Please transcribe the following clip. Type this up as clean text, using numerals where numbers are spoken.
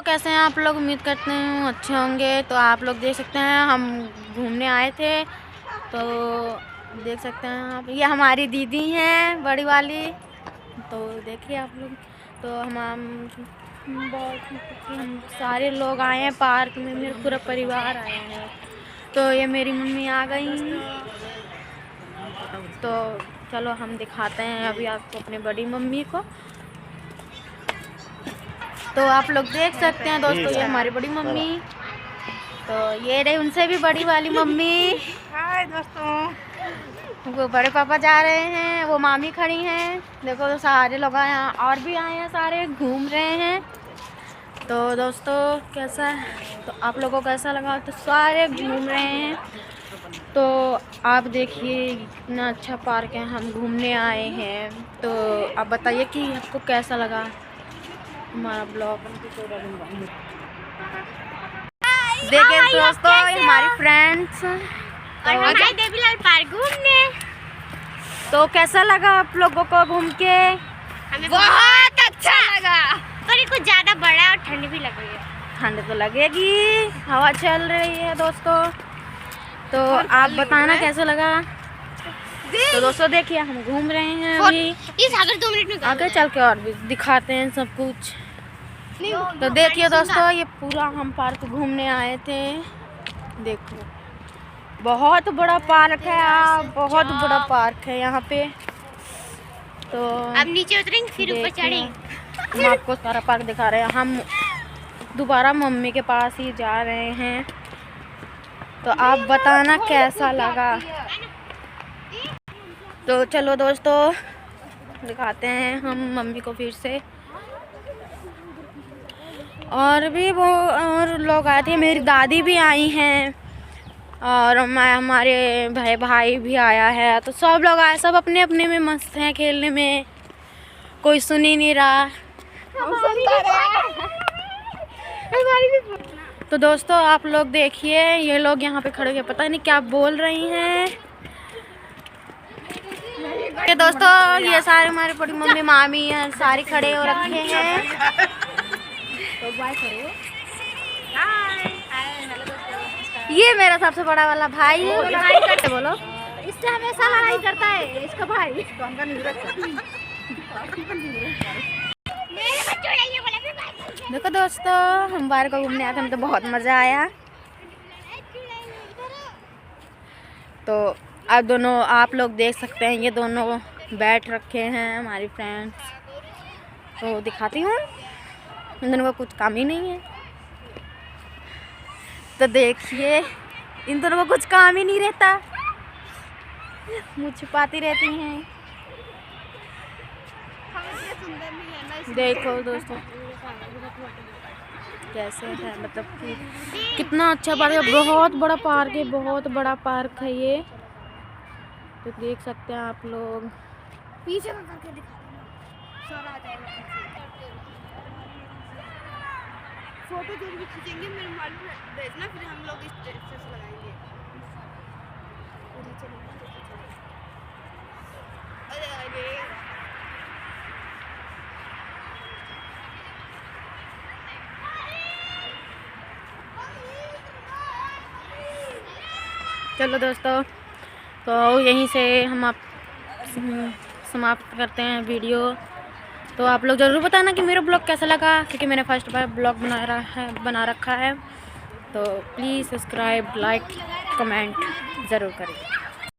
कैसे हैं आप लोग? उम्मीद करते हैं अच्छे होंगे। तो आप लोग देख सकते हैं हम घूमने आए थे, तो देख सकते हैं आप, ये हमारी दीदी हैं बड़ी वाली। तो देखिए आप लोग, तो हम सारे लोग आए हैं पार्क में, मेरा पूरा परिवार आया है। तो ये मेरी मम्मी आ गई, तो चलो हम दिखाते हैं अभी आपको अपने बड़ी मम्मी को। तो आप लोग देख सकते हैं दोस्तों, ये हमारी बड़ी मम्मी, तो ये रही उनसे भी बड़ी वाली मम्मी। हाय दोस्तों, वो बड़े पापा जा रहे हैं, वो मामी खड़ी हैं। देखो तो सारे लोग आए हैं, और भी आए हैं, सारे घूम रहे हैं। तो दोस्तों कैसा है, तो आप लोगों को कैसा लगा? तो सारे घूम रहे हैं। तो आप देखिए इतना अच्छा पार्क है, हम घूमने आए हैं। तो आप बताइए कि आपको कैसा लगा हमारा ब्लॉग। देखिए दोस्तों, हमारी फ्रेंड्स और हम आए देवीलाल पार्क घूमने। तो कैसा लगा आप लोगों को घूम के? हमें बहुत अच्छा लगा, पर ये कुछ ज़्यादा बड़ा है और ठंड भी लग रही है। ठंड तो लगेगी, हवा चल रही है दोस्तों। तो आप बताना कैसा लगा। तो दोस्तों देखिए हम घूम रहे हैं अभी, इस अगर 2 मिनट में आगे चल के और भी दिखाते हैं सब कुछ। तो देखिए दोस्तों, ये पूरा हम पार्क घूमने आए थे। देखो बहुत बड़ा पार्क है, बहुत बड़ा पार्क है यहाँ पे। तो अब नीचे उतरेंगे फिर ऊपर चढ़ेंगे। हम आपको सारा पार्क दिखा रहे हैं। हम दोबारा मम्मी के पास ही जा रहे हैं। तो आप बताना कैसा लगा। तो चलो दोस्तों दिखाते हैं हम मम्मी को फिर से। और भी वो और लोग आए थे, मेरी दादी भी आई हैं, और हमारे भाई भी आया है। तो सब लोग आए, सब अपने अपने में मस्त हैं खेलने में, कोई सुन ही नहीं रहा। तो दोस्तों आप लोग देखिए, ये लोग यहाँ पे खड़े हैं, पता नहीं क्या बोल रही हैं। ये दोस्तों ये सारे हमारी बड़ी मम्मी मामी हैं, सारे खड़े हो रखे हैं। तो बाय करो। ये मेरा सबसे बड़ा वाला भाई है, बोलो। इससे हमेशा लड़ाई करता है इसका भाई। देखो दोस्तों, हम बाहर को घूमने आए थे, हमें तो बहुत मज़ा आया। तो आप लोग देख सकते हैं, ये दोनों बैठ रखे हैं हमारी फ्रेंड्स। तो दिखाती हूँ, इन दोनों का कुछ काम ही नहीं है। तो देखिए इन दोनों को कुछ काम ही नहीं रहता, मुँह छुपाती रहती हैं। देखो दोस्तों कैसे है, मतलब कि कितना अच्छा पार्क है, बहुत बड़ा पार्क है, बहुत बड़ा पार्क है ये। तो देख सकते हैं आप लोग। पीछे में करके दिखा आ जाएगा। फोटो जो भी खींचेंगे मेरे मोबाइल में भेजना, फिर हम लोग इस से लगाएंगे। अरे चलो दोस्तों, तो यहीं से हम आप समाप्त करते हैं वीडियो। तो आप लोग ज़रूर बताना कि मेरा ब्लॉग कैसा लगा, क्योंकि मैंने फर्स्ट बार ब्लॉग बना रखा है। तो प्लीज़ सब्सक्राइब, लाइक, कमेंट ज़रूर करें।